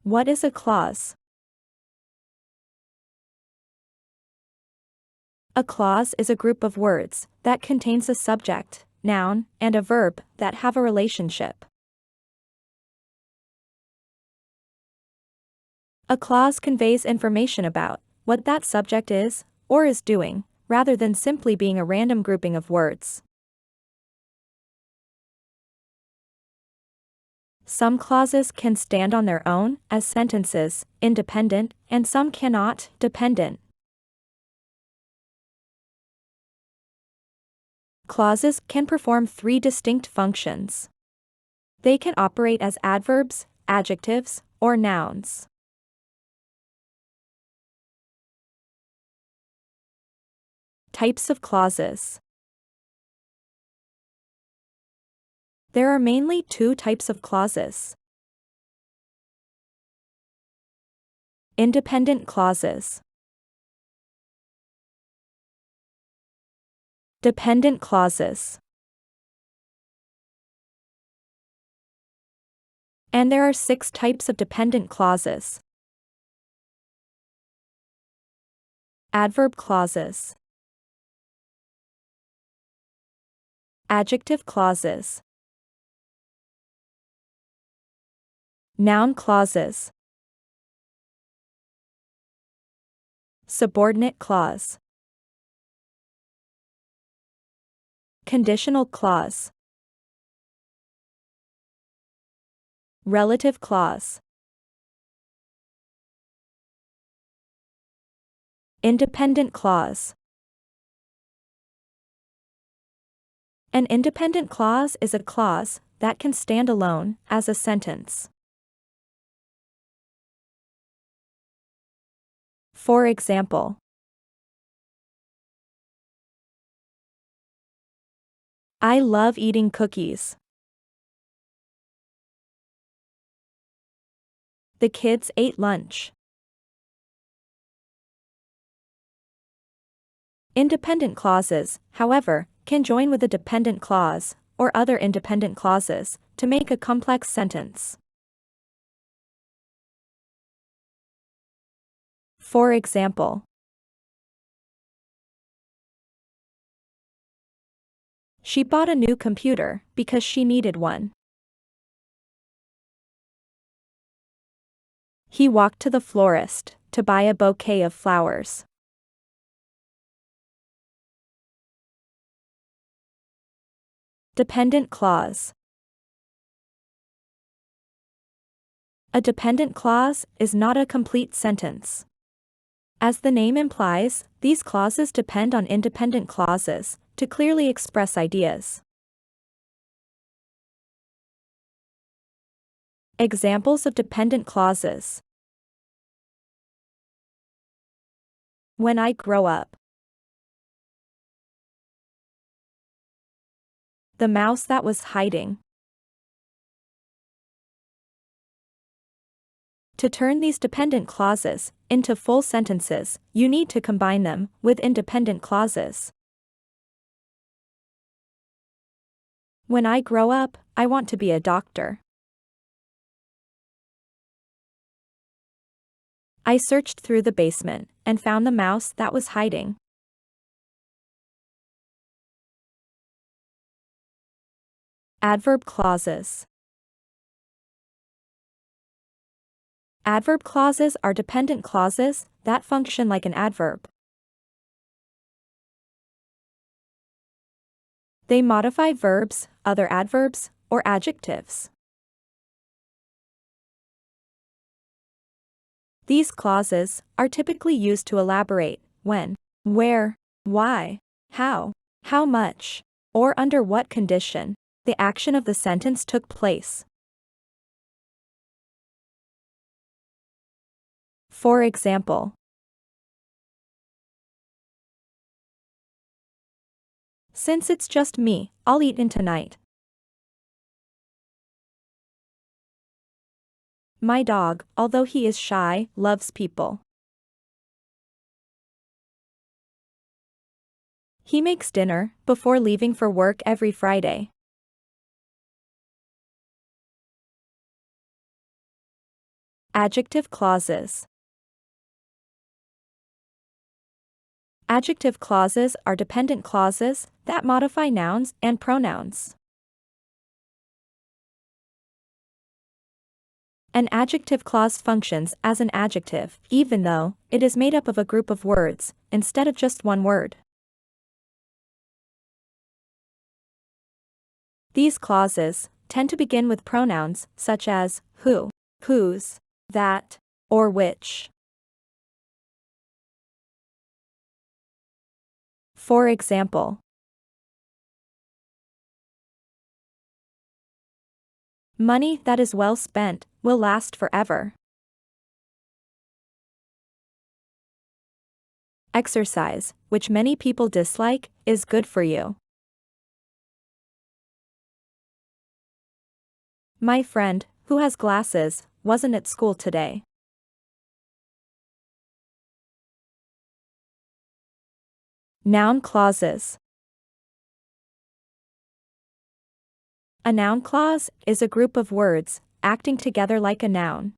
What is a clause? A clause is a group of words that contains a subject, noun, and a verb that have a relationship. A clause conveys information about what that subject is or is doing, rather than simply being a random grouping of words. Some clauses can stand on their own as sentences, independent, and some cannot, dependent. Clauses can perform three distinct functions. They can operate as adverbs, adjectives, or nouns. Types of clauses. There are mainly two types of clauses. Independent clauses. Dependent clauses. And there are 6 types of dependent clauses. Adverb clauses. Adjective clauses. Noun clauses. Subordinate clause. Conditional clause. Relative clause. Independent clause. An independent clause is a clause that can stand alone as a sentence. For example, I love eating cookies. The kids ate lunch. Independent clauses, however, can join with a dependent clause or other independent clauses to make a complex sentence. For example, she bought a new computer because she needed one. He walked to the florist to buy a bouquet of flowers. Dependent clause. A dependent clause is not a complete sentence. As the name implies, these clauses depend on independent clauses to clearly express ideas. Examples of dependent clauses. When I grow up. The mouse that was hiding. To turn these dependent clauses into full sentences, you need to combine them with independent clauses. When I grow up, I want to be a doctor. I searched through the basement and found the mouse that was hiding. Adverb clauses. Adverb clauses are dependent clauses that function like an adverb. They modify verbs, other adverbs, or adjectives. These clauses are typically used to elaborate when, where, why, how much, or under what condition the action of the sentence took place. For example, since it's just me, I'll eat in tonight. My dog, although he is shy, loves people. He makes dinner before leaving for work every Friday. Adjective clauses. Adjective clauses are dependent clauses that modify nouns and pronouns. An adjective clause functions as an adjective, even though it is made up of a group of words, instead of just one word. These clauses tend to begin with pronouns such as who, whose, that, or which. For example, money that is well spent will last forever. Exercise, which many people dislike, is good for you. My friend, who has glasses, wasn't at school today. Noun clauses. A noun clause is a group of words acting together like a noun.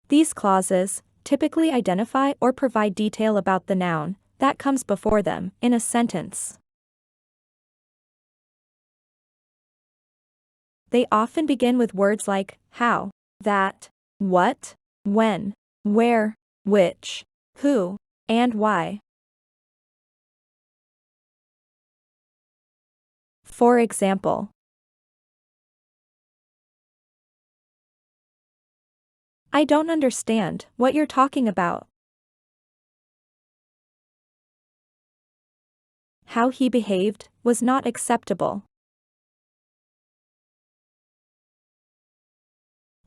These clauses typically identify or provide detail about the noun that comes before them in a sentence. They often begin with words like how, that, what, when, where, which, who, and why. For example, I don't understand what you're talking about. How he behaved was not acceptable.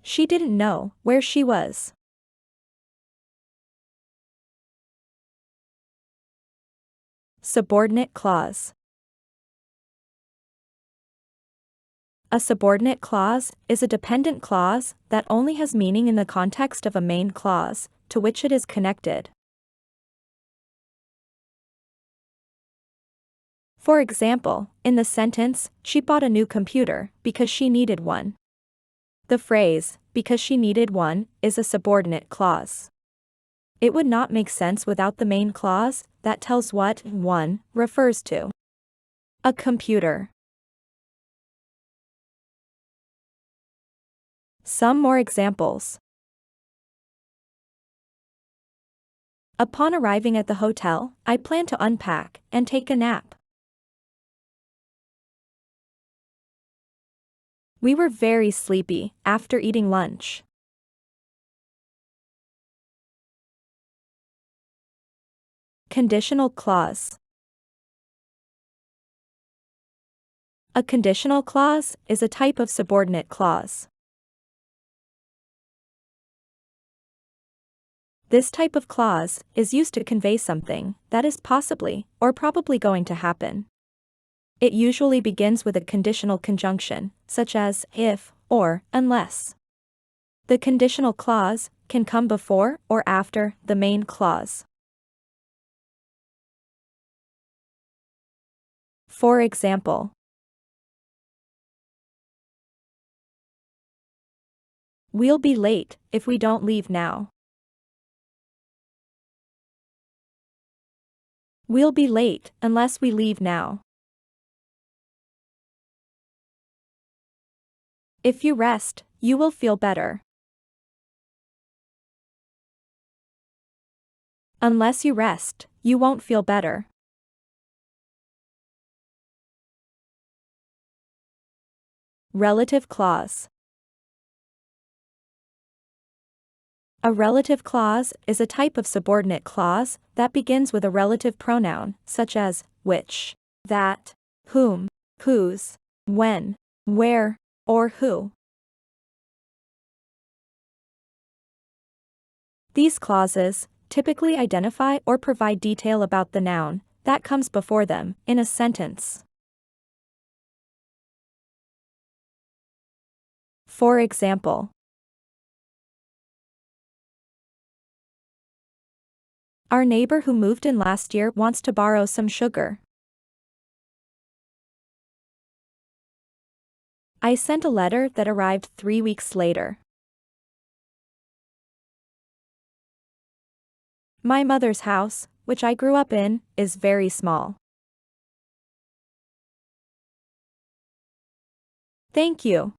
She didn't know where she was. Subordinate clause. A subordinate clause is a dependent clause that only has meaning in the context of a main clause, to which it is connected. For example, in the sentence, she bought a new computer because she needed one. The phrase, because she needed one, is a subordinate clause. It would not make sense without the main clause that tells what one refers to. A computer. Some more examples. Upon arriving at the hotel, I plan to unpack and take a nap. We were very sleepy after eating lunch. Conditional clause. A conditional clause is a type of subordinate clause. This type of clause is used to convey something that is possibly or probably going to happen. It usually begins with a conditional conjunction, such as if or unless. The conditional clause can come before or after the main clause. For example, we'll be late if we don't leave now. We'll be late unless we leave now. If you rest, you will feel better. Unless you rest, you won't feel better. Relative clause. A relative clause is a type of subordinate clause that begins with a relative pronoun, such as which, that, whom, whose, when, where, or who. These clauses typically identify or provide detail about the noun that comes before them in a sentence. For example, our neighbor who moved in last year wants to borrow some sugar. I sent a letter that arrived 3 weeks later. My mother's house, which I grew up in, is very small. Thank you.